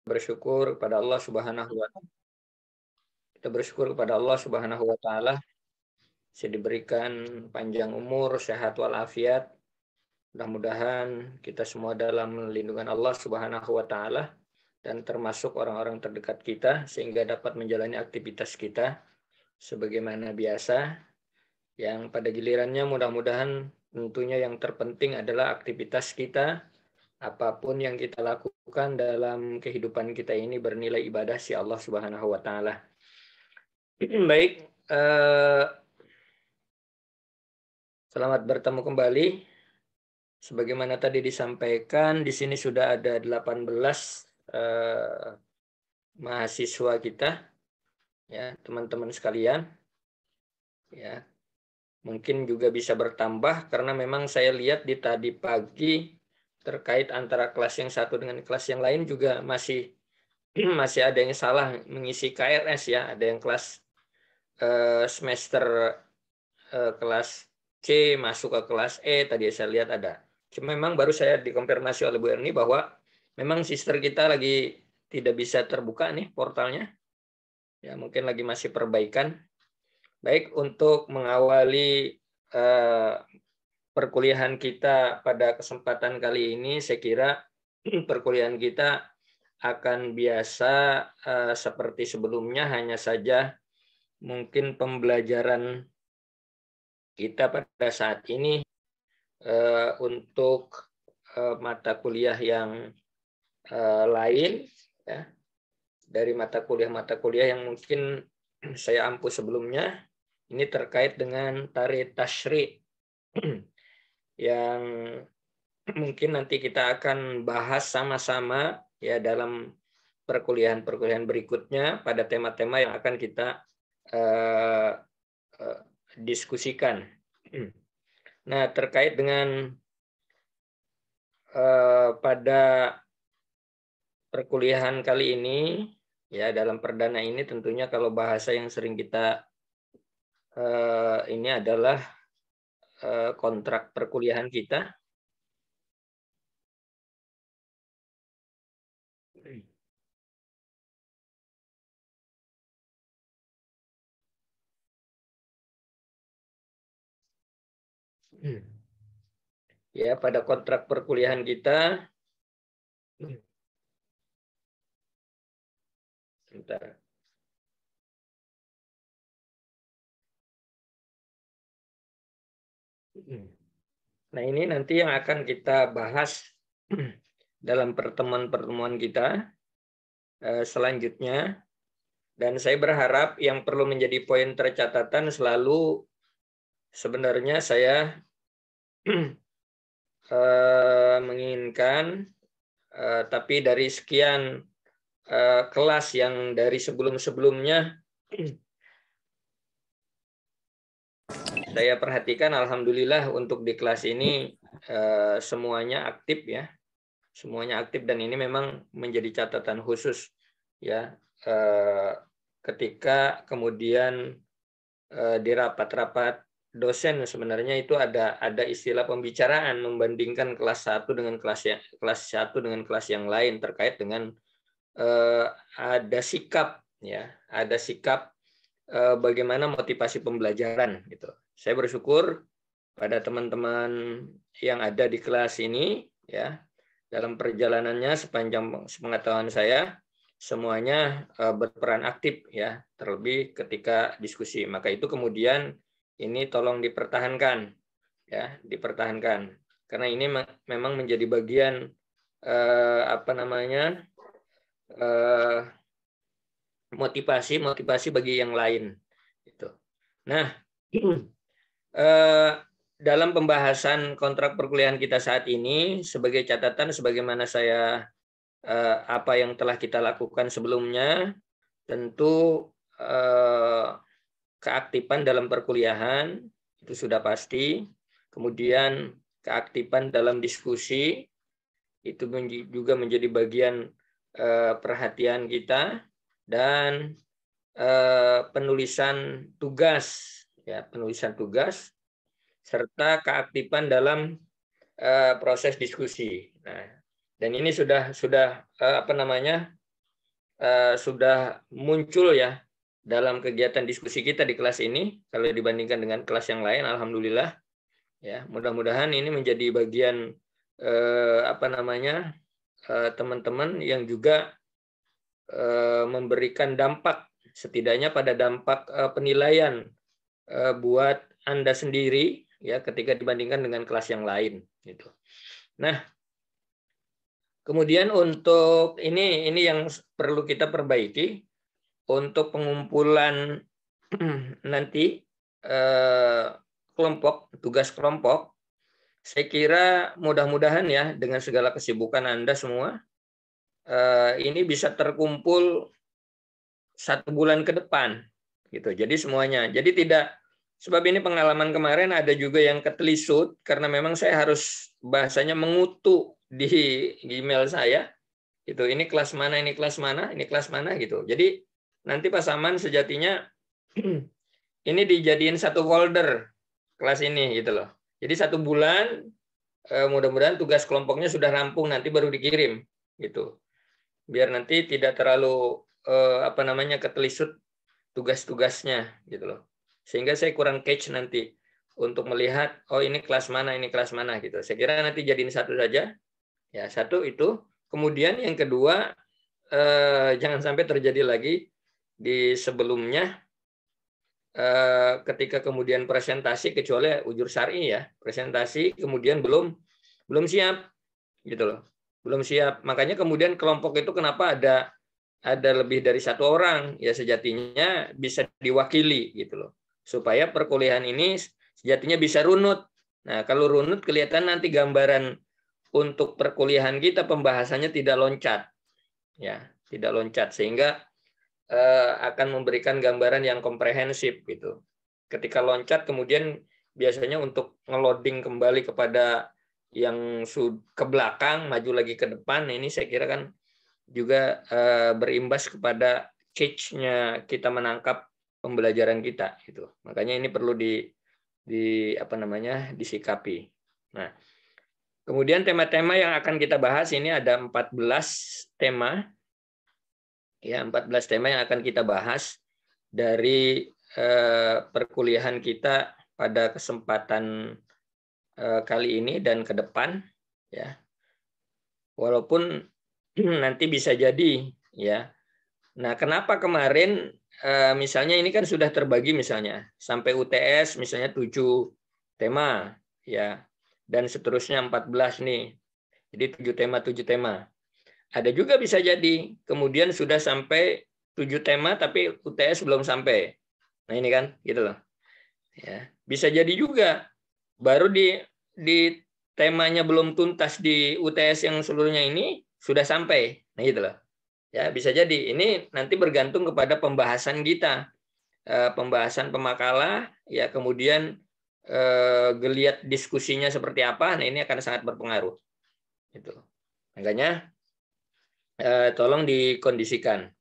bersyukur kepada Allah Subhanahu wa Ta'ala. Kita bersyukur kepada Allah Subhanahu wa Ta'ala bisa diberikan panjang umur, sehat walafiat. Mudah-mudahan kita semua dalam lindungan Allah Subhanahu wa Ta'ala dan termasuk orang-orang terdekat kita sehingga dapat menjalani aktivitas kita sebagaimana biasa. Yang pada gilirannya mudah-mudahan tentunya yang terpenting adalah aktivitas kita, apapun yang kita lakukan dalam kehidupan kita ini bernilai ibadah si Allah Subhanahu wa Ta'ala. Baik, selamat bertemu kembali. Sebagaimana tadi disampaikan, di sini sudah ada 18 mahasiswa kita, ya teman-teman sekalian. Ya, mungkin juga bisa bertambah karena memang saya lihat di tadi pagi terkait antara kelas yang satu dengan kelas yang lain juga masih ada yang salah mengisi KRS ya, ada yang kelas semester kelas C masuk ke kelas E, tadi saya lihat ada. Cuma memang baru saya dikonfirmasi oleh Bu Erni bahwa memang sister kita lagi tidak bisa terbuka nih portalnya. Ya, mungkin lagi masih perbaikan. Baik, untuk mengawali perkuliahan kita pada kesempatan kali ini, saya kira perkuliahan kita akan biasa seperti sebelumnya, hanya saja mungkin pembelajaran kita pada saat ini untuk mata kuliah yang lain, ya, dari mata kuliah yang mungkin saya ampu sebelumnya, ini terkait dengan tarikh tasyri' yang mungkin nanti kita akan bahas sama-sama ya dalam perkuliahan berikutnya pada tema-tema yang akan kita diskusikan. Nah, terkait dengan pada perkuliahan kali ini, ya dalam perdana ini tentunya kalau bahasa yang sering kita ini adalah kontrak perkuliahan kita. Ya, pada kontrak perkuliahan kita, sebentar. Nah, ini nanti yang akan kita bahas dalam pertemuan-pertemuan kita selanjutnya. Dan saya berharap yang perlu menjadi poin tercatatan selalu sebenarnya saya menginginkan, tapi dari sekian kelas yang dari sebelum-sebelumnya saya perhatikan, alhamdulillah untuk di kelas ini semuanya aktif ya, semuanya aktif, dan ini memang menjadi catatan khusus ya ketika kemudian di rapat-rapat dosen sebenarnya itu ada istilah pembicaraan membandingkan kelas 1 dengan kelas 1 dengan kelas yang lain terkait dengan ada sikap ya, ada sikap bagaimana motivasi pembelajaran gitu. Saya bersyukur pada teman-teman yang ada di kelas ini ya, dalam perjalanannya sepanjang sepengetahuan saya semuanya berperan aktif ya, terlebih ketika diskusi. Maka itu kemudian ini tolong dipertahankan ya, dipertahankan karena ini memang menjadi bagian motivasi bagi yang lain gitu. Nah, dalam pembahasan kontrak perkuliahan kita saat ini, sebagai catatan sebagaimana saya apa yang telah kita lakukan sebelumnya, tentu keaktifan dalam perkuliahan itu sudah pasti. Kemudian keaktifan dalam diskusi itu juga menjadi bagian perhatian kita, dan penulisan tugas ya, penulisan tugas serta keaktifan dalam proses diskusi. Nah, dan ini sudah sudah muncul ya dalam kegiatan diskusi kita di kelas ini kalau dibandingkan dengan kelas yang lain, alhamdulillah ya. Mudah-mudahan ini menjadi bagian teman-teman yang juga memberikan dampak, setidaknya pada dampak penilaian buat Anda sendiri ya ketika dibandingkan dengan kelas yang lain gitu. Nah, kemudian untuk ini yang perlu kita perbaiki untuk pengumpulan nanti kelompok, tugas kelompok. Saya kira mudah-mudahan ya dengan segala kesibukan Anda semua ini bisa terkumpul 1 bulan ke depan gitu. Jadi semuanya. Jadi tidak, sebab ini pengalaman kemarin ada juga yang ketelisut karena memang saya harus bahasanya mengutuk di email saya. Itu ini kelas mana, ini kelas mana, ini kelas mana gitu. Jadi nanti Pak Saman sejatinya ini dijadiin satu folder kelas ini gitu loh. Jadi 1 bulan mudah-mudahan tugas kelompoknya sudah rampung nanti baru dikirim gitu. Biar nanti tidak terlalu ketelisut tugas-tugasnya gitu loh. Sehingga saya kurang catch nanti untuk melihat oh ini kelas mana gitu. Saya kira nanti jadiin satu saja. Ya, satu itu. Kemudian yang kedua jangan sampai terjadi lagi di sebelumnya ketika kemudian presentasi, kecuali ujur syar'i ya, presentasi kemudian belum siap gitu loh. Belum siap. Makanya kemudian kelompok itu kenapa ada lebih dari 1 orang, ya sejatinya bisa diwakili gitu loh. Supaya perkuliahan ini sejatinya bisa runut. Nah, kalau runut kelihatan nanti gambaran untuk perkuliahan kita pembahasannya tidak loncat. Ya, tidak loncat sehingga akan memberikan gambaran yang komprehensif gitu. Ketika loncat kemudian biasanya untuk ngeloading kembali kepada yang ke belakang, maju lagi ke depan, ini saya kira kan juga berimbas kepada catch-nya kita menangkap pembelajaran kita gitu. Makanya ini perlu disikapi. Nah, kemudian tema-tema yang akan kita bahas ini ada 14 tema. Ya, 14 tema yang akan kita bahas dari perkuliahan kita pada kesempatan kali ini dan ke depan ya. Walaupun nanti bisa jadi ya. Nah, kenapa kemarin misalnya ini kan sudah terbagi misalnya sampai UTS misalnya 7 tema ya. Dan seterusnya 14 nih. Jadi 7 tema. Ada juga bisa jadi kemudian sudah sampai 7 tema tapi UTS belum sampai. Nah, ini kan gitu loh. Ya, bisa jadi juga baru di temanya belum tuntas di UTS yang seluruhnya ini sudah sampai. Nah, gitu loh. Ya, bisa jadi. Ini nanti bergantung kepada pembahasan kita. Pembahasan pemakalah ya, kemudian geliat diskusinya seperti apa. Nah, ini akan sangat berpengaruh. Gitu. Makanya tolong dikondisikan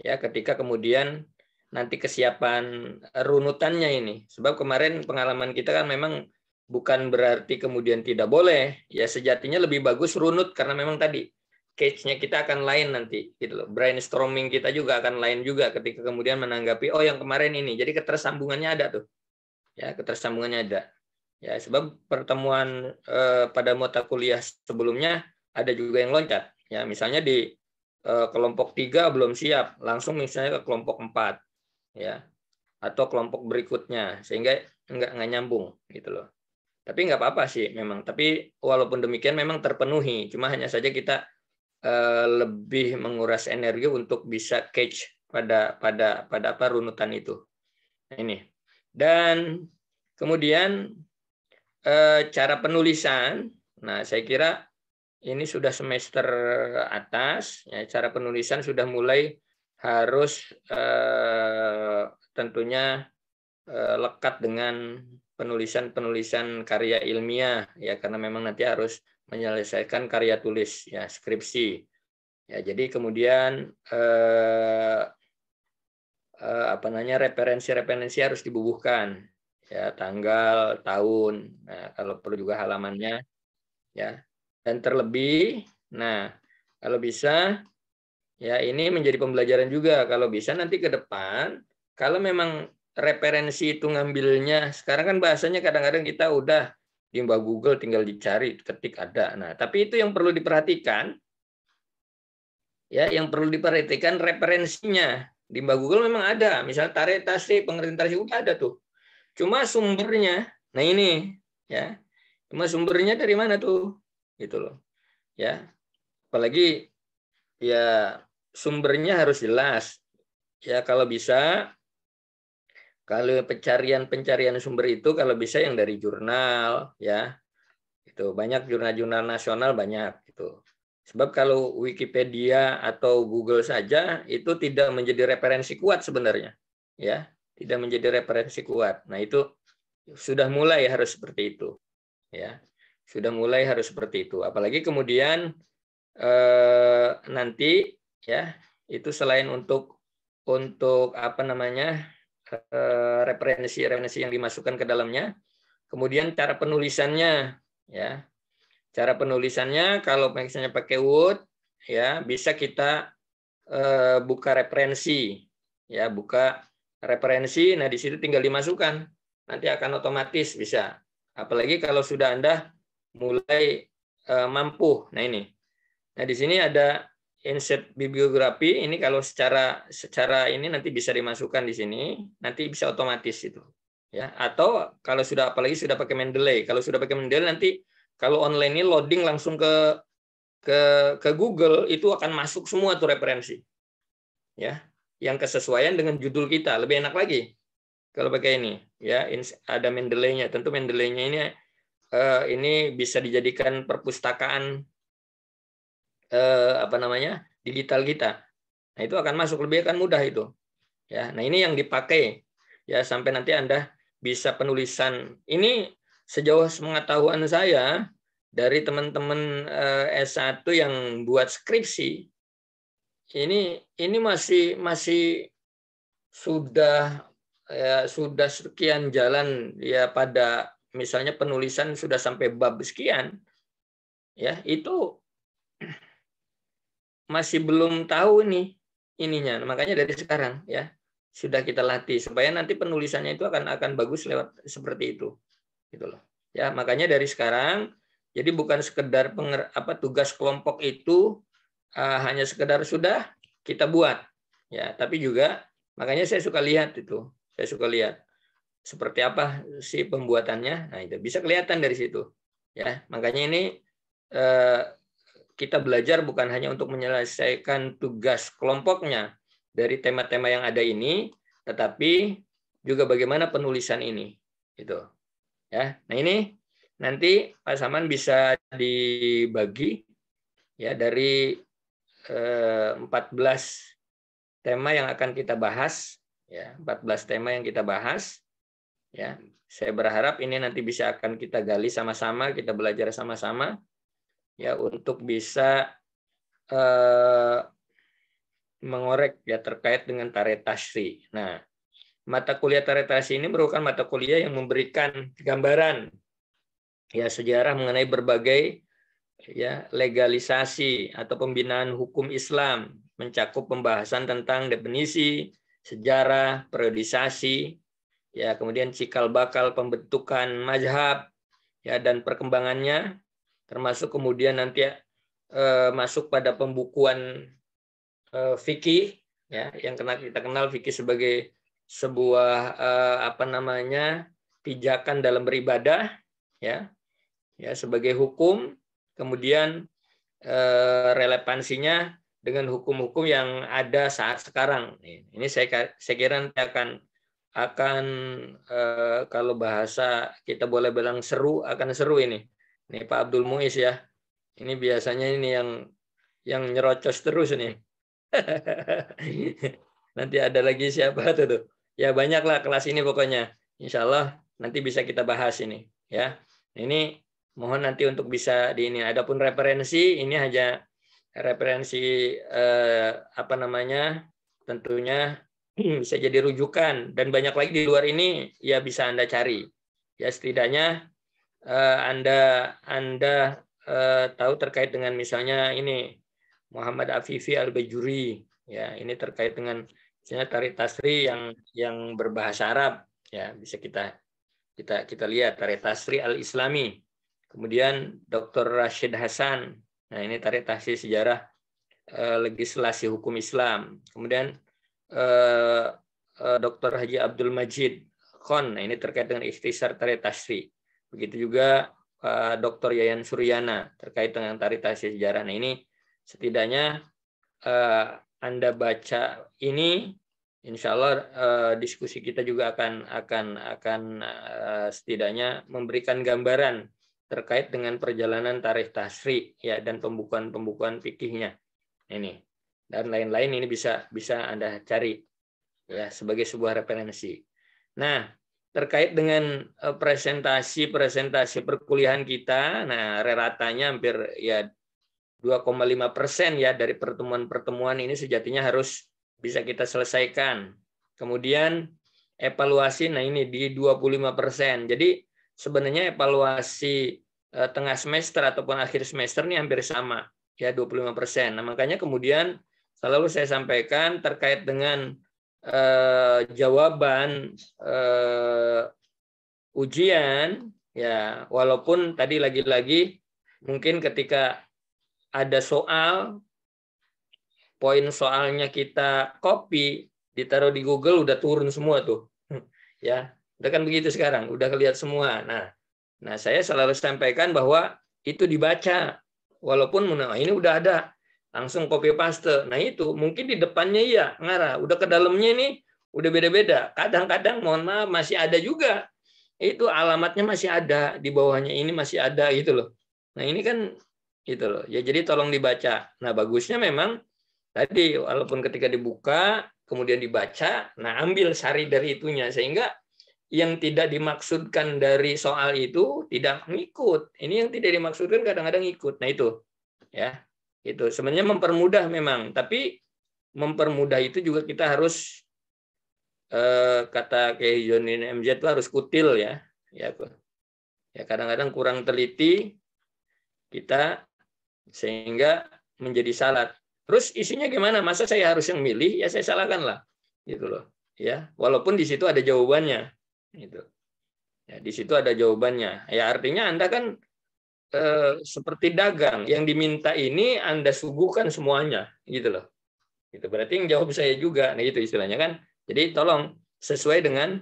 ya ketika kemudian nanti kesiapan runutannya ini. Sebab kemarin pengalaman kita kan memang bukan berarti kemudian tidak boleh. Ya sejatinya lebih bagus runut karena memang tadi catch-nya kita akan lain nanti gitu loh. Brainstorming kita juga akan lain juga ketika kemudian menanggapi oh yang kemarin ini. Jadi ketersambungannya ada tuh. Ya, ketersambungannya ada. Ya, sebab pertemuan pada mata kuliah sebelumnya ada juga yang loncat. Ya, misalnya di kelompok 3 belum siap, langsung misalnya ke kelompok 4 ya. Atau kelompok berikutnya sehingga nggak nyambung gitu loh. Tapi nggak apa-apa sih memang. Tapi walaupun demikian memang terpenuhi. Cuma hanya saja kita lebih menguras energi untuk bisa catch pada runutan itu. Ini. Dan kemudian cara penulisan. Nah, saya kira ini sudah semester atas. Ya, cara penulisan sudah mulai harus tentunya lekat dengan penulisan karya ilmiah ya, karena memang nanti harus menyelesaikan karya tulis ya, skripsi ya. Jadi kemudian referensi harus dibubuhkan ya, tanggal, tahun, nah kalau perlu juga halamannya ya, dan terlebih nah kalau bisa Ya, ini menjadi pembelajaran juga. Kalau bisa nanti ke depan, kalau memang referensi itu ngambilnya, sekarang kan bahasanya kadang-kadang kita udah di Mbak Google tinggal dicari, ketik ada. Nah, tapi itu yang perlu diperhatikan, ya, yang perlu diperhatikan referensinya. Di Mbak Google memang ada, misalnya tarik tasri, pengertian tasri udah ada tuh. Cuma sumbernya, nah ini, ya, cuma sumbernya dari mana tuh, gitu loh, ya. Apalagi ya sumbernya harus jelas. Ya kalau bisa, kalau pencarian sumber itu kalau bisa yang dari jurnal, ya itu banyak jurnal-jurnal nasional banyak itu. Sebab kalau Wikipedia atau Google saja itu tidak menjadi referensi kuat sebenarnya, ya tidak menjadi referensi kuat. Nah itu sudah mulai harus seperti itu, ya sudah mulai harus seperti itu. Apalagi kemudian nanti ya itu selain untuk apa namanya referensi yang dimasukkan ke dalamnya, kemudian cara penulisannya, ya cara penulisannya kalau misalnya pakai Word, ya bisa kita buka referensi, ya buka referensi, nah di situ tinggal dimasukkan, nanti akan otomatis bisa. Apalagi kalau sudah Anda mulai mampu, nah ini. Nah, di sini ada insert bibliografi. Ini kalau secara ini nanti bisa dimasukkan di sini, nanti bisa otomatis itu. Ya, atau kalau sudah apalagi sudah pakai Mendeley. Kalau sudah pakai Mendeley nanti kalau online ini loading langsung ke Google itu akan masuk semua tuh referensi. Ya, yang kesesuaian dengan judul kita, lebih enak lagi. Kalau pakai ini, ya ada Mendeley-nya. Tentu Mendeley-nya ini bisa dijadikan perpustakaan apa namanya digital kita. Nah itu akan masuk lebih akan mudah itu. Ya, nah ini yang dipakai ya sampai nanti Anda bisa penulisan ini sejauh pengetahuan saya dari teman-teman S1 yang buat skripsi ini masih sudah sudah sekian jalan ya pada misalnya penulisan sudah sampai bab sekian ya itu masih belum tahu nih ininya. Makanya dari sekarang ya sudah kita latih supaya nanti penulisannya itu akan bagus lewat seperti itu. Gitu loh. Ya, makanya dari sekarang jadi bukan sekedar tugas kelompok itu hanya sekedar sudah kita buat. Ya, tapi juga makanya saya suka lihat itu. Saya suka lihat seperti apa sih pembuatannya. Nah, itu bisa kelihatan dari situ. Ya, makanya ini kita belajar bukan hanya untuk menyelesaikan tugas kelompoknya dari tema-tema yang ada ini, tetapi juga bagaimana penulisan ini, gitu. Ya, nah ini nanti Pak Saman bisa dibagi ya dari 14 tema yang akan kita bahas, ya 14 tema yang kita bahas, ya. Saya berharap ini nanti bisa akan kita gali sama-sama, kita belajar sama-sama. Ya untuk bisa mengorek ya terkait dengan Tarikh Tasri. Nah, mata kuliah Tarikh Tasri ini merupakan mata kuliah yang memberikan gambaran ya sejarah mengenai berbagai ya legalisasi atau pembinaan hukum Islam, mencakup pembahasan tentang definisi, sejarah, periodisasi, ya kemudian cikal bakal pembentukan mazhab ya dan perkembangannya, termasuk kemudian nanti masuk pada pembukuan fikih ya yang kita kenal fikih sebagai sebuah apa namanya pijakan dalam beribadah ya sebagai hukum, kemudian relevansinya dengan hukum-hukum yang ada saat sekarang. Ini saya kira nanti akan kalau bahasa kita boleh bilang akan seru ini Pak Abdul Muiz ya. Ini biasanya ini yang nyerocos terus nih. Nanti ada lagi siapa tuh? Ya banyaklah kelas ini pokoknya. Insya Allah nanti bisa kita bahas ini. Ya, ini mohon nanti untuk bisa di ini. Adapun referensi ini hanya referensi apa namanya? Tentunya bisa jadi rujukan dan banyak lagi di luar ini ya bisa Anda cari. Ya setidaknya Anda tahu terkait dengan misalnya ini Muhammad Afifi Al-Bajuri. Ya, ini terkait dengan misalnya tari tasri yang berbahasa Arab. Ya, bisa kita lihat tari tasri Al-Islami. Kemudian Dr. Rashid Hasan. Nah, ini tari tasri sejarah legislasi hukum Islam. Kemudian Dr. Haji Abdul Majid Khon. Nah, ini terkait dengan ikhtisar tari tasri. Begitu juga Dr. Yayan Suryana terkait dengan tari tasri sejarah. Nah, ini setidaknya Anda baca ini, insya Allah diskusi kita juga akan setidaknya memberikan gambaran terkait dengan perjalanan tarikh tasri ya dan pembukuan fikihnya ini dan lain-lain. Ini bisa Anda cari ya sebagai sebuah referensi. Nah, terkait dengan presentasi perkuliahan kita, nah reratanya hampir ya 2,5% ya dari pertemuan-pertemuan ini sejatinya harus bisa kita selesaikan. Kemudian evaluasi, nah ini di 25%. Jadi sebenarnya evaluasi tengah semester ataupun akhir semester ini hampir sama ya 25%. Nah, makanya kemudian selalu saya sampaikan terkait dengan jawaban ujian ya, walaupun tadi lagi-lagi mungkin ketika ada soal, poin soalnya kita copy, ditaruh di Google udah turun semua tuh. Ya, udah kan begitu sekarang, udah kelihatan semua. Nah, saya selalu sampaikan bahwa itu dibaca. Walaupun ini udah ada, langsung copy paste. Nah, itu mungkin di depannya iya ngarah, udah ke dalamnya ini udah beda-beda. Kadang-kadang mohon maaf masih ada juga. Itu alamatnya masih ada, di bawahnya ini masih ada gitu loh. Nah, ini kan gitu loh. Ya jadi tolong dibaca. Nah, bagusnya memang tadi walaupun ketika dibuka kemudian dibaca, nah ambil sari dari itunya sehingga yang tidak dimaksudkan dari soal itu tidak ngikut. Ini yang tidak dimaksudkan kadang-kadang ikut. Nah, itu ya. Itu sebenarnya mempermudah memang, tapi mempermudah itu juga kita harus kata Kiai Jonin MZ itu harus kutil ya. Ya kadang-kadang kurang teliti kita sehingga menjadi salah. Terus isinya gimana? Masa saya harus yang milih? Ya saya salahkan lah, gitu loh. Ya, walaupun di situ ada jawabannya, gitu. Ya, di situ ada jawabannya. Ya artinya Anda kan seperti dagang, yang diminta ini Anda suguhkan semuanya, gitu loh. Gitu. Berarti yang jawab saya juga, nah itu istilahnya kan. Jadi tolong sesuai dengan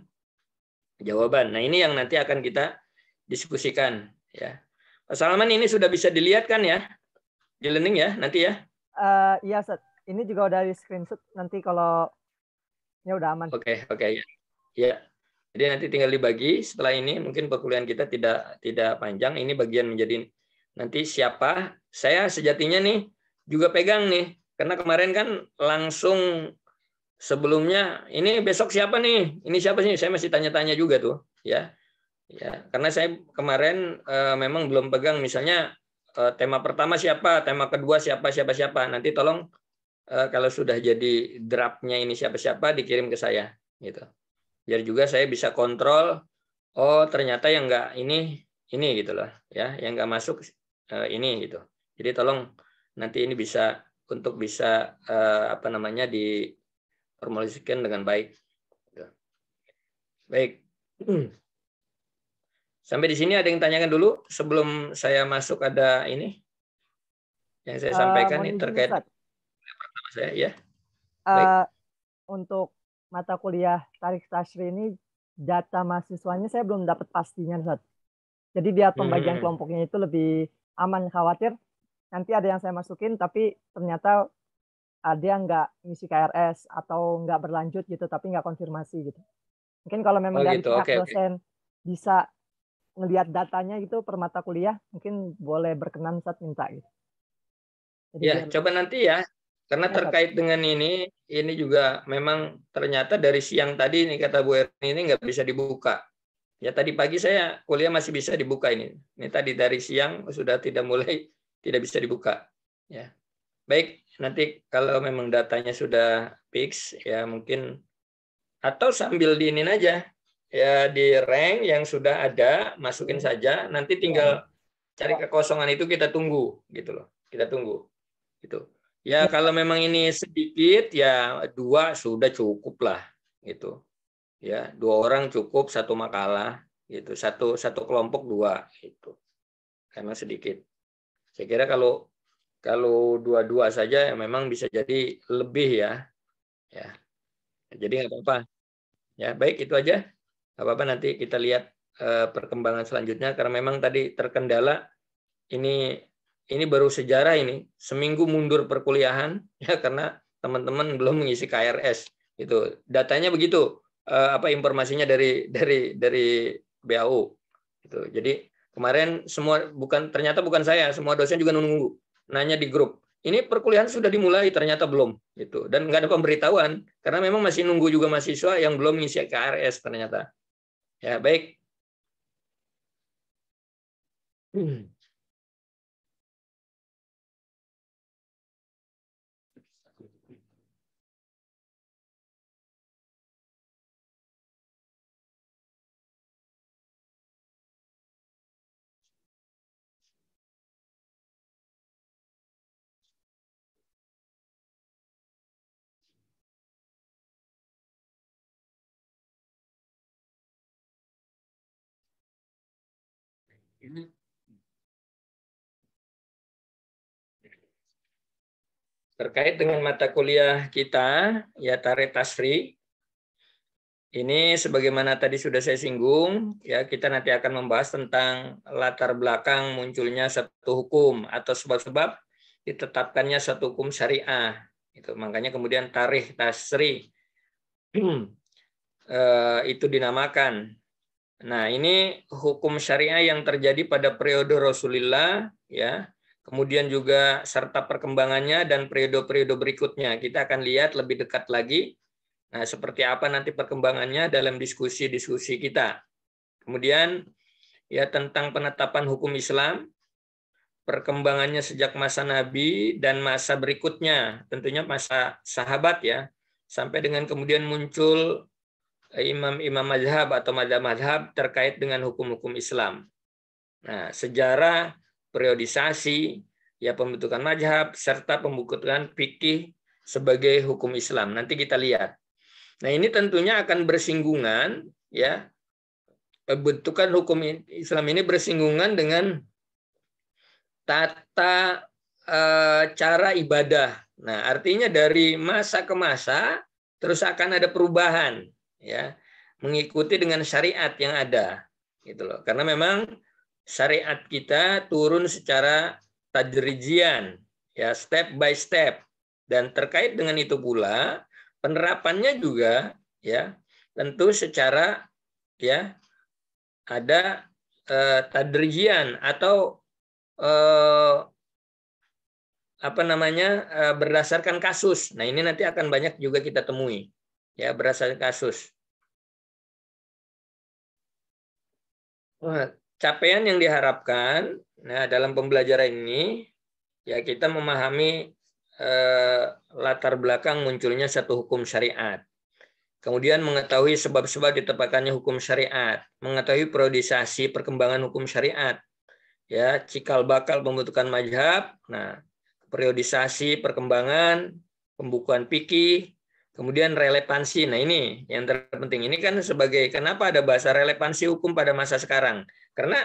jawaban. Nah ini yang nanti akan kita diskusikan, ya. Pak Salman ini sudah bisa dilihat kan ya? Di learning ya nanti ya. Iya, Ustaz. Ini juga udah di screenshot nanti kalau ya udah aman. Oke, ya. Ya. Jadi nanti tinggal dibagi setelah ini mungkin perkuliahan kita tidak panjang. Ini bagian menjadi nanti siapa. Saya sejatinya nih juga pegang nih karena kemarin kan langsung sebelumnya ini besok siapa nih? Ini siapa sih? Saya masih tanya-tanya juga tuh, ya. Ya, karena saya kemarin memang belum pegang misalnya tema pertama siapa, tema kedua siapa. Nanti tolong kalau sudah jadi draftnya ini siapa dikirim ke saya, gitu. Biar juga saya bisa kontrol. Oh ternyata yang enggak ini gitu loh, ya, yang enggak masuk ini gitu. Jadi tolong nanti ini bisa untuk bisa diformulasikan dengan baik. Baik. Sampai di sini ada yang tanyakan dulu sebelum saya masuk ada ini yang saya sampaikan nih terkait pertama saya ya. Baik. Untuk mata kuliah Tarikh Tasri ini data mahasiswanya saya belum dapat pastinya, Ustaz. Jadi biar pembagian kelompoknya itu lebih aman, khawatir nanti ada yang saya masukin tapi ternyata ada yang nggak ngisi KRS atau nggak berlanjut gitu tapi nggak konfirmasi gitu. Mungkin kalau memang dari pihak dosen bisa ngelihat datanya gitu per mata kuliah, mungkin boleh berkenan Ustaz minta gitu. Jadi ya, coba nanti ya. Karena terkait dengan ini juga memang ternyata dari siang tadi nih kata Bu Erni ini nggak bisa dibuka. Ya tadi pagi saya kuliah masih bisa dibuka ini. Ini tadi dari siang sudah tidak bisa dibuka. Ya. Baik, nanti kalau memang datanya sudah fix ya mungkin atau sambil diinin aja ya di rank yang sudah ada masukin saja, nanti tinggal cari kekosongan itu kita tunggu gitu loh. Kita tunggu gitu. Ya, kalau memang ini sedikit ya 2 sudah cukup lah gitu. Ya, 2 orang cukup satu makalah gitu. Satu kelompok 2 gitu. Karena sedikit. Saya kira kalau 2-2 saja ya memang bisa jadi lebih ya. Ya. Jadi nggak apa-apa. Ya, baik itu aja. Nggak apa-apa, nanti kita lihat perkembangan selanjutnya karena memang tadi terkendala ini baru sejarah ini seminggu mundur perkuliahan ya karena teman-teman belum mengisi KRS itu datanya begitu apa informasinya dari BAU itu jadi kemarin ternyata bukan saya semua dosen juga nunggu nanya di grup ini perkuliahan sudah dimulai ternyata belum itu dan nggak ada pemberitahuan karena memang masih nunggu juga mahasiswa yang belum mengisi KRS ternyata ya baik. Terkait dengan mata kuliah kita, ya Tarikh Tasri, ini sebagaimana tadi sudah saya singgung, ya kita nanti akan membahas tentang latar belakang munculnya satu hukum atau sebab-sebab ditetapkannya satu hukum syariah. Itu makanya kemudian Tarikh Tasri itu dinamakan. Nah, ini hukum syariah yang terjadi pada periode Rasulullah, ya. Kemudian juga serta perkembangannya dan periode-periode berikutnya. Kita akan lihat lebih dekat lagi. Nah, seperti apa nanti perkembangannya dalam diskusi-diskusi kita. Kemudian ya tentang penetapan hukum Islam, perkembangannya sejak masa Nabi dan masa berikutnya, tentunya masa sahabat ya, sampai dengan kemudian muncul imam-imam mazhab atau mazhab-mazhab terkait dengan hukum-hukum Islam. Nah, sejarah, periodisasi, ya pembentukan mazhab, serta pembentukan fikih sebagai hukum Islam. Nanti kita lihat. Nah, ini tentunya akan bersinggungan, ya, pembentukan hukum Islam ini bersinggungan dengan tata cara ibadah. Nah, artinya dari masa ke masa terus akan ada perubahan, ya, mengikuti dengan syariat yang ada, gitu loh. Karena memang syariat kita turun secara tadrijian, ya, step by step, dan terkait dengan itu pula penerapannya juga, ya, tentu secara, ya, ada tadrijian atau apa namanya berdasarkan kasus. Nah, ini nanti akan banyak juga kita temui, ya, berdasarkan kasus. Capaian yang diharapkan, nah, dalam pembelajaran ini, ya, kita memahami latar belakang munculnya satu hukum syariat. Kemudian mengetahui sebab-sebab ditetapkannya hukum syariat, mengetahui periodisasi perkembangan hukum syariat, ya, cikal bakal pembentukan mazhab, nah, periodisasi perkembangan, pembukuan fikih, kemudian relevansi. Nah, ini yang terpenting. Ini kan sebagai kenapa ada bahasa relevansi hukum pada masa sekarang? Karena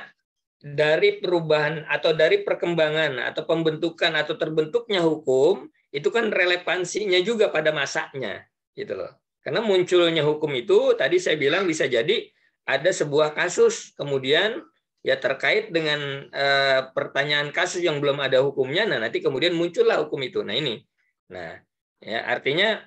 dari perubahan atau dari perkembangan atau pembentukan atau terbentuknya hukum itu kan relevansinya juga pada masanya, gitu loh. Karena munculnya hukum itu tadi saya bilang bisa jadi ada sebuah kasus kemudian ya terkait dengan pertanyaan kasus yang belum ada hukumnya, nah nanti kemudian muncullah hukum itu. Nah ini, nah ya artinya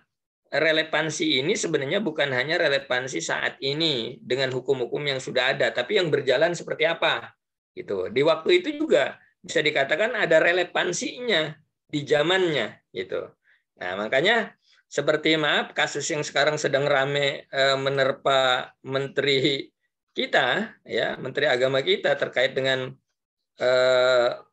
relevansi ini sebenarnya bukan hanya relevansi saat ini dengan hukum-hukum yang sudah ada, tapi yang berjalan seperti apa, gitu. Di waktu itu juga bisa dikatakan ada relevansinya di zamannya, gitu. Nah makanya seperti maaf kasus yang sekarang sedang rame menerpa menteri kita, ya, Menteri Agama kita terkait dengan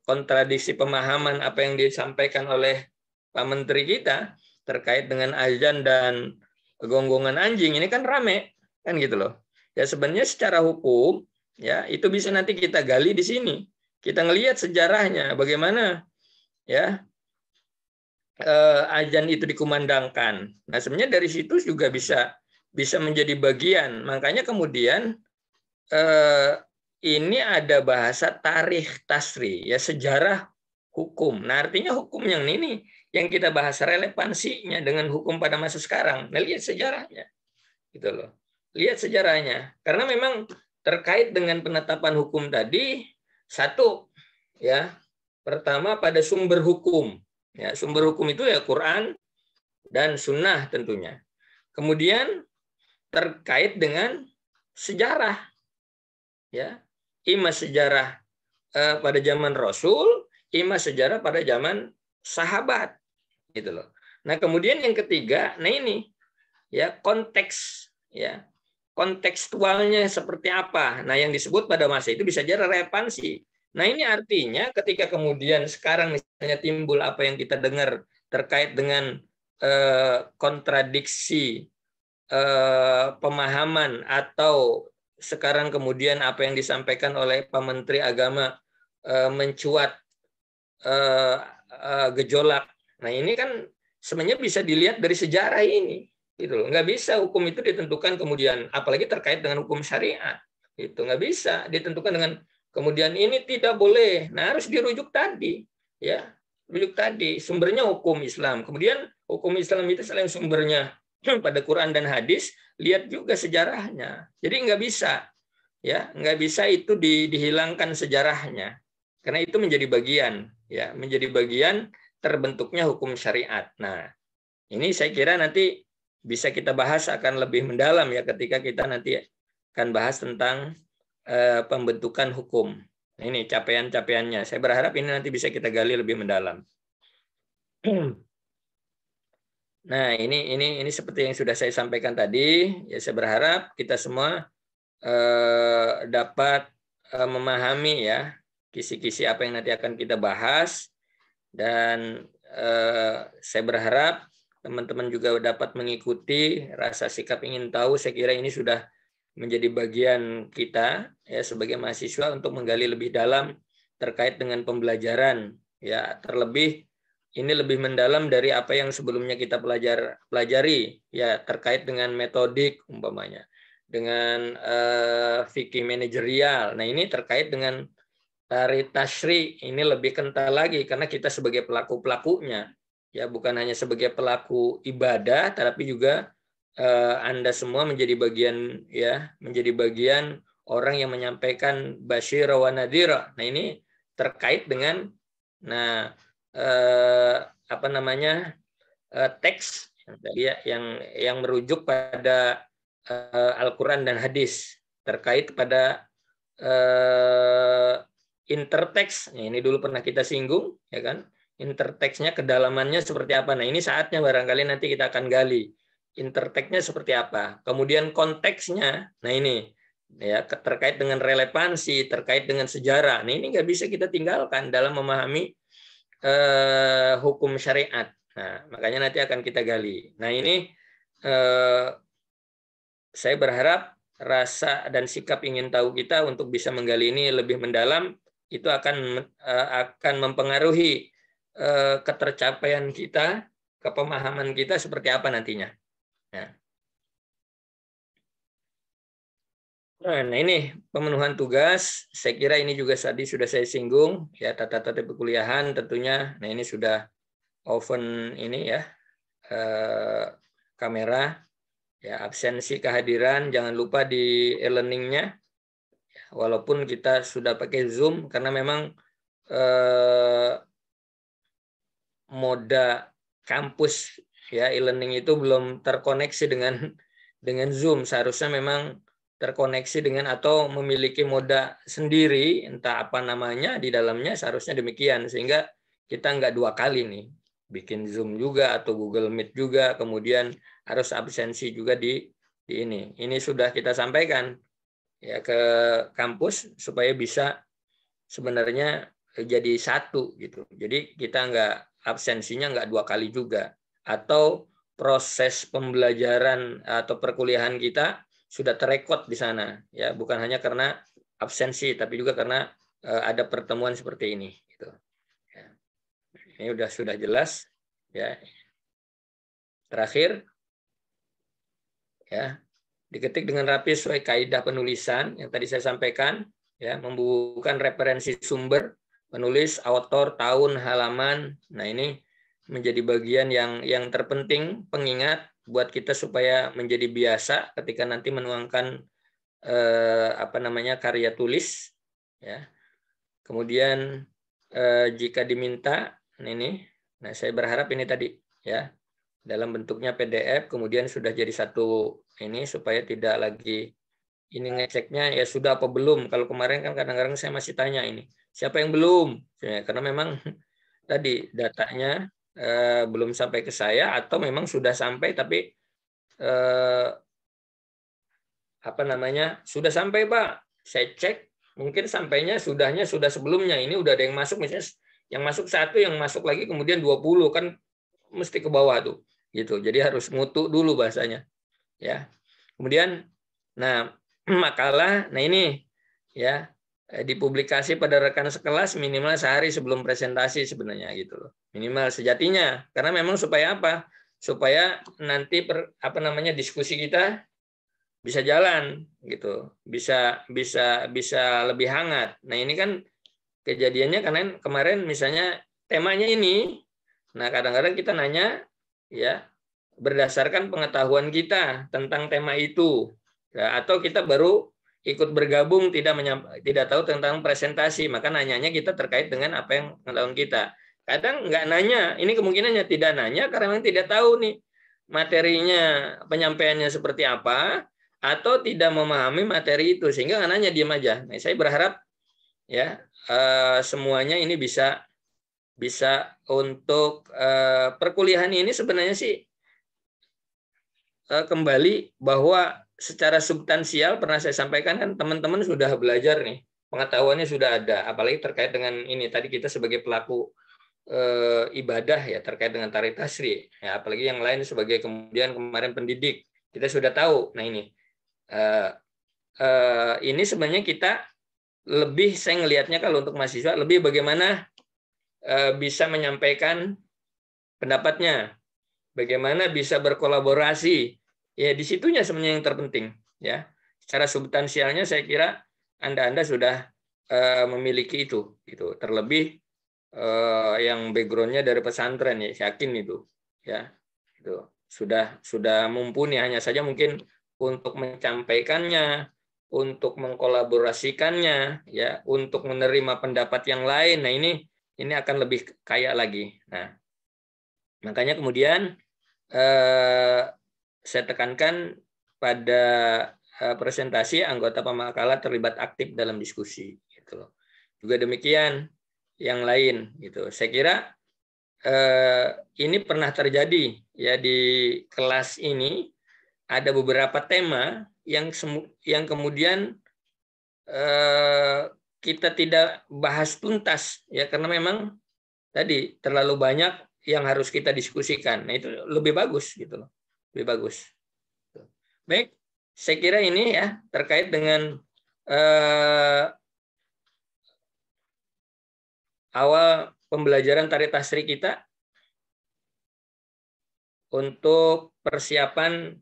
kontradiksi pemahaman apa yang disampaikan oleh Pak Menteri kita terkait dengan azan dan gonggongan anjing ini kan rame, kan gitu loh. Ya sebenarnya secara hukum ya itu bisa nanti kita gali di sini. Kita ngelihat sejarahnya bagaimana ya azan itu dikumandangkan. Nah, sebenarnya dari situ juga bisa menjadi bagian. Makanya kemudian ini ada bahasa tarikh tasri, ya sejarah hukum. Nah, artinya hukum yang ini yang kita bahas relevansinya dengan hukum pada masa sekarang. Nah, lihat sejarahnya. Gitu loh. Lihat sejarahnya. Karena memang terkait dengan penetapan hukum tadi, satu ya, pertama pada sumber hukum. Ya, sumber hukum itu ya Quran dan Sunnah tentunya. Kemudian terkait dengan sejarah, ya, ima sejarah pada zaman Rasul, ima sejarah pada zaman sahabat, gitu loh. Nah kemudian yang ketiga, nah ini ya konteks, ya kontekstualnya seperti apa. Nah yang disebut pada masa itu bisa jadi relevansi. Nah ini artinya ketika kemudian sekarang misalnya timbul apa yang kita dengar terkait dengan kontradiksi pemahaman atau sekarang kemudian apa yang disampaikan oleh Pak Menteri Agama mencuat gejolak. Nah ini kan sebenarnya bisa dilihat dari sejarah ini, gitu loh. Nggak bisa hukum itu ditentukan kemudian, apalagi terkait dengan hukum syariat, itu nggak bisa ditentukan dengan kemudian ini tidak boleh. Nah harus dirujuk tadi, ya rujuk tadi sumbernya hukum Islam. Kemudian hukum Islam itu selain sumbernya pada Quran dan hadis, lihat juga sejarahnya. Jadi nggak bisa, ya nggak bisa itu dihilangkan sejarahnya, karena itu menjadi bagian, ya menjadi bagian terbentuknya hukum syariat. Nah ini saya kira nanti bisa kita bahas akan lebih mendalam ya ketika kita nanti akan bahas tentang pembentukan hukum. Nah, ini capaian-capaiannya. Saya berharap ini nanti bisa kita gali lebih mendalam. Nah, ini seperti yang sudah saya sampaikan tadi, ya saya berharap kita semua dapat memahami ya kisi-kisi apa yang nanti akan kita bahas, dan saya berharap teman-teman juga dapat mengikuti rasa sikap ingin tahu. Saya kira ini sudah menjadi bagian kita ya sebagai mahasiswa untuk menggali lebih dalam terkait dengan pembelajaran, ya terlebih ini lebih mendalam dari apa yang sebelumnya kita pelajari, ya terkait dengan metodik umpamanya, dengan fikih manajerial. Nah ini terkait dengan tarikh tasri, ini lebih kental lagi karena kita sebagai pelaku-pelakunya, ya bukan hanya sebagai pelaku ibadah, tapi juga Anda semua menjadi bagian, ya menjadi bagian orang yang menyampaikan basyira wa nadhira. Nah ini terkait dengan apa namanya teks yang merujuk pada Al-Quran dan hadis terkait pada interteks. Nah, ini dulu pernah kita singgung, ya kan? Interteksnya kedalamannya seperti apa. Nah ini saatnya barangkali nanti kita akan gali interteksnya seperti apa. Kemudian konteksnya, nah ini ya terkait dengan relevansi, terkait dengan sejarah. Nah ini nggak bisa kita tinggalkan dalam memahami hukum syariat. Nah, makanya nanti akan kita gali. Nah, ini saya berharap rasa dan sikap ingin tahu kita untuk bisa menggali ini lebih mendalam itu akan mempengaruhi ketercapaian kita, kepemahaman kita seperti apa nantinya. Nah, ini pemenuhan tugas. Saya kira ini juga tadi sudah saya singgung, ya tata tertib perkuliahan tentunya. Nah, ini sudah open ini ya kamera, ya absensi kehadiran jangan lupa di e-learningnya. Walaupun kita sudah pakai Zoom karena memang moda kampus ya e-learning itu belum terkoneksi dengan Zoom. Seharusnya memang terkoneksi dengan atau memiliki moda sendiri, entah apa namanya di dalamnya, seharusnya demikian sehingga kita nggak dua kali nih bikin Zoom juga atau Google Meet juga, kemudian harus absensi juga di ini. Ini sudah kita sampaikan ya ke kampus supaya bisa sebenarnya jadi satu gitu. Jadi kita nggak absensinya nggak dua kali juga, atau proses pembelajaran atau perkuliahan kita sudah terekod di sana ya, bukan hanya karena absensi tapi juga karena ada pertemuan seperti ini gitu. Ini sudah jelas Ya. Terakhir, ya, diketik dengan rapi sesuai kaidah penulisan yang tadi saya sampaikan, ya, membukukan referensi sumber, penulis, autor, tahun, halaman. Nah, ini menjadi bagian yang terpenting, pengingat buat kita supaya menjadi biasa ketika nanti menuangkan karya tulis, ya. Kemudian jika diminta nah saya berharap ini tadi, ya, dalam bentuknya PDF, kemudian sudah jadi satu ini supaya tidak lagi ini ngeceknya ya sudah apa belum. Kalau kemarin kan kadang-kadang saya masih tanya ini siapa yang belum, ya, karena memang tadi datanya belum sampai ke saya atau memang sudah sampai tapi sudah sampai Pak, saya cek mungkin sampainya sudah sebelumnya, ini udah ada yang masuk, misalnya yang masuk 1, yang masuk lagi kemudian 20, kan mesti ke bawah tuh gitu. Jadi harus ngutuk dulu bahasanya, ya. Kemudian makalah, nah ini ya dipublikasi pada rekan sekelas minimal sehari sebelum presentasi sebenarnya gitu loh. Minimal sejatinya, karena memang supaya apa? Supaya nanti diskusi kita bisa jalan gitu, bisa lebih hangat. Nah, ini kan kejadiannya karena kemarin misalnya temanya ini, nah kadang-kadang kita nanya ya berdasarkan pengetahuan kita tentang tema itu, ya, atau kita baru ikut bergabung tidak tahu tentang presentasi, maka nanyanya kita terkait dengan apa yang pengetahuan kita. Kadang nggak nanya, ini kemungkinannya tidak nanya karena memang tidak tahu nih materinya, penyampaiannya seperti apa, atau tidak memahami materi itu sehingga nggak nanya, diam aja. Nah, saya berharap ya semuanya ini bisa untuk perkuliahan ini sebenarnya sih kembali bahwa secara substansial pernah saya sampaikan kan teman-teman sudah belajar nih, pengetahuannya sudah ada, apalagi terkait dengan ini tadi kita sebagai pelaku ibadah ya terkait dengan tari tasri ya, apalagi yang lain sebagai kemudian kemarin pendidik kita sudah tahu. Nah, ini sebenarnya kita lebih, saya ngelihatnya kalau untuk mahasiswa lebih bagaimana bisa menyampaikan pendapatnya, bagaimana bisa berkolaborasi, ya di situnya sebenarnya yang terpenting, ya. Secara substansialnya saya kira Anda sudah memiliki itu, gitu. Terlebih yang backgroundnya dari pesantren ya, yakin itu, ya, itu sudah mumpuni, hanya saja mungkin untuk menyampaikannya, untuk mengkolaborasikannya, ya, untuk menerima pendapat yang lain. Nah, ini akan lebih kaya lagi. Nah, makanya kemudian saya tekankan pada presentasi anggota pemakalah terlibat aktif dalam diskusi, gitu loh. Juga demikian yang lain, gitu. Saya kira ini pernah terjadi ya di kelas ini, ada beberapa tema yang kemudian kita tidak bahas tuntas ya karena memang tadi terlalu banyak yang harus kita diskusikan. Nah, itu lebih bagus gitu loh. Lebih bagus. Baik, saya kira ini ya terkait dengan awal pembelajaran tari tasri kita untuk persiapan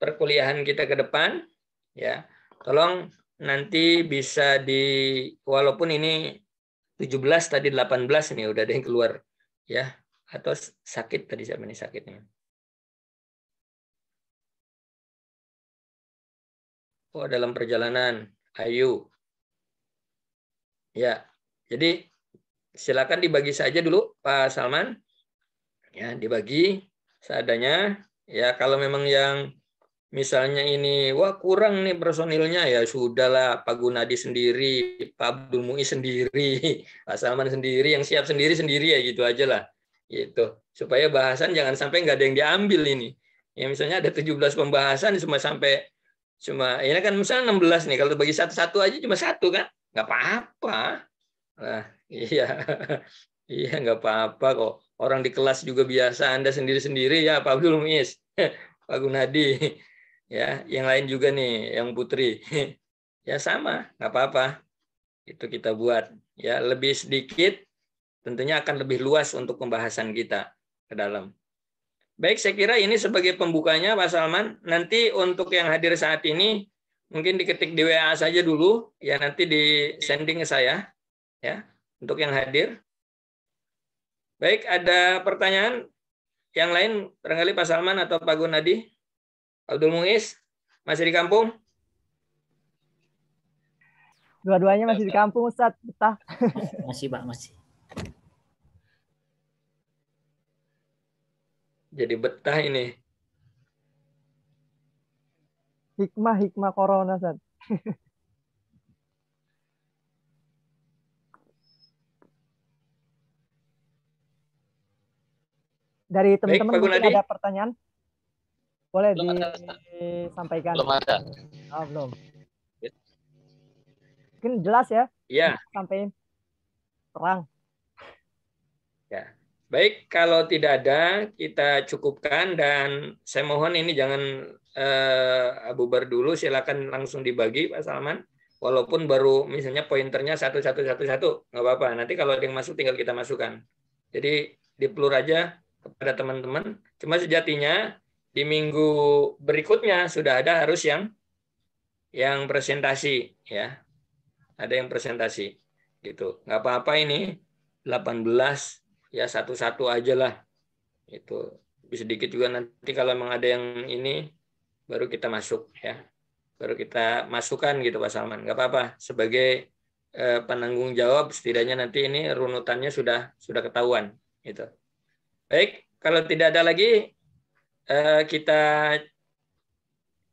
perkuliahan kita ke depan, ya. Tolong nanti bisa walaupun ini 17 tadi 18 nih udah ada yang keluar, ya. Atau sakit tadi, siapa nih sakitnya? Oh, dalam perjalanan, Ayu. Ya. Jadi silakan dibagi saja dulu Pak Salman. Ya, dibagi seadanya. Ya, kalau memang yang misalnya ini, wah kurang nih personilnya, ya sudahlah, Pak Gunadi sendiri, Pak Abdul Muiz sendiri, Pak Salman sendiri, yang siap sendiri-sendiri ya gitu aja lah. Gitu. Supaya bahasan jangan sampai nggak ada yang diambil ini. Ya misalnya ada 17 pembahasan cuma ini kan misalnya 16 nih, kalau bagi satu-satu aja cuma satu kan, nggak apa-apa. Nah, iya. Iya, nggak apa-apa kok. Orang di kelas juga biasa, Anda sendiri-sendiri ya Pak Abdul Muiz, Pak Gunadi. Ya, yang lain juga nih, yang Putri. Ya sama, nggak apa-apa. Itu kita buat. Ya, lebih sedikit tentunya akan lebih luas untuk pembahasan kita. ke dalam. Baik, saya kira ini sebagai pembukanya Pak Salman. Nanti untuk yang hadir saat ini mungkin diketik di WA saja dulu, ya nanti di sending ke saya, ya untuk yang hadir. Baik, ada pertanyaan yang lain barangkali Pak Salman atau Pak Gunadi, Abdul Muiz masih di kampung? Dua-duanya masih di kampung, Ustaz. Betah. Masih, Pak, masih. Jadi betah ini. Hikmah corona, Ustaz. Dari teman-teman mungkin ada pertanyaan? Boleh disampaikan. Belum ada. Oh, belum. Mungkin jelas ya? Iya. Sampaikan terang. Ya. Baik, kalau tidak ada, kita cukupkan dan saya mohon ini jangan bubar dulu, silakan langsung dibagi Pak Salman. Walaupun baru misalnya pointernya satu, nggak apa-apa. Nanti kalau ada yang masuk tinggal kita masukkan. Jadi di-plur aja kepada teman-teman. Cuma sejatinya di minggu berikutnya sudah ada harus yang presentasi, ya. Ada yang presentasi, gitu. Nggak apa-apa ini 18. Ya satu-satu aja lah, itu sedikit juga nanti kalau memang ada yang ini baru kita masuk, ya baru kita masukkan gitu Pak Salman, nggak apa-apa sebagai penanggung jawab, setidaknya nanti ini runutannya sudah ketahuan gitu. Baik, kalau tidak ada lagi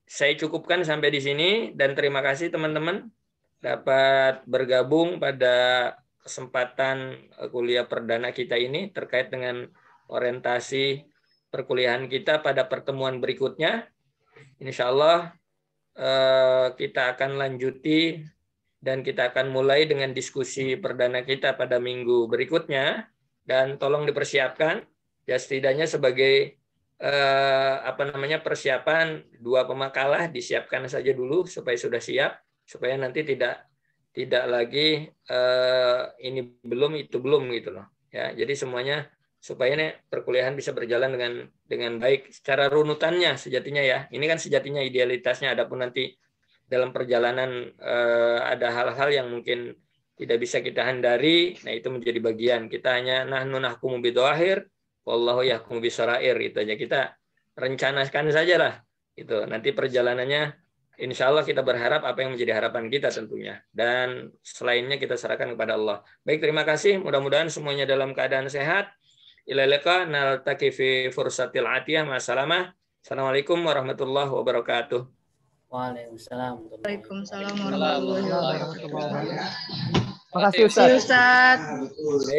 saya cukupkan sampai di sini dan terima kasih teman-teman dapat bergabung pada kesempatan kuliah perdana kita ini terkait dengan orientasi perkuliahan kita pada pertemuan berikutnya. Insya Allah kita akan lanjuti dan kita akan mulai dengan diskusi perdana kita pada minggu berikutnya, dan tolong dipersiapkan ya setidaknya sebagai persiapan 2 pemakalah disiapkan saja dulu supaya sudah siap, supaya nanti tidak lagi ini belum itu belum gitu loh ya. Jadi semuanya supaya perkuliahan bisa berjalan dengan baik secara runutannya sejatinya ya. Ini kan sejatinya idealitasnya, adapun nanti dalam perjalanan ada hal-hal yang mungkin tidak bisa kita hindari, nah itu menjadi bagian kita. Hanya nahnu nahkumu bidzahir wallahu yahkumu bisarair, itu aja kita rencanakan saja lah itu. Nanti perjalanannya insya Allah kita berharap apa yang menjadi harapan kita tentunya. Dan selainnya kita serahkan kepada Allah. Baik, terima kasih. Mudah-mudahan semuanya dalam keadaan sehat. Ila liqa naltaqi fi fursatil atiyah. Ma'assalamah. Assalamualaikum warahmatullahi wabarakatuh. Waalaikumsalam. Waalaikumsalam warahmatullahi wabarakatuh. Terima kasih Ustaz.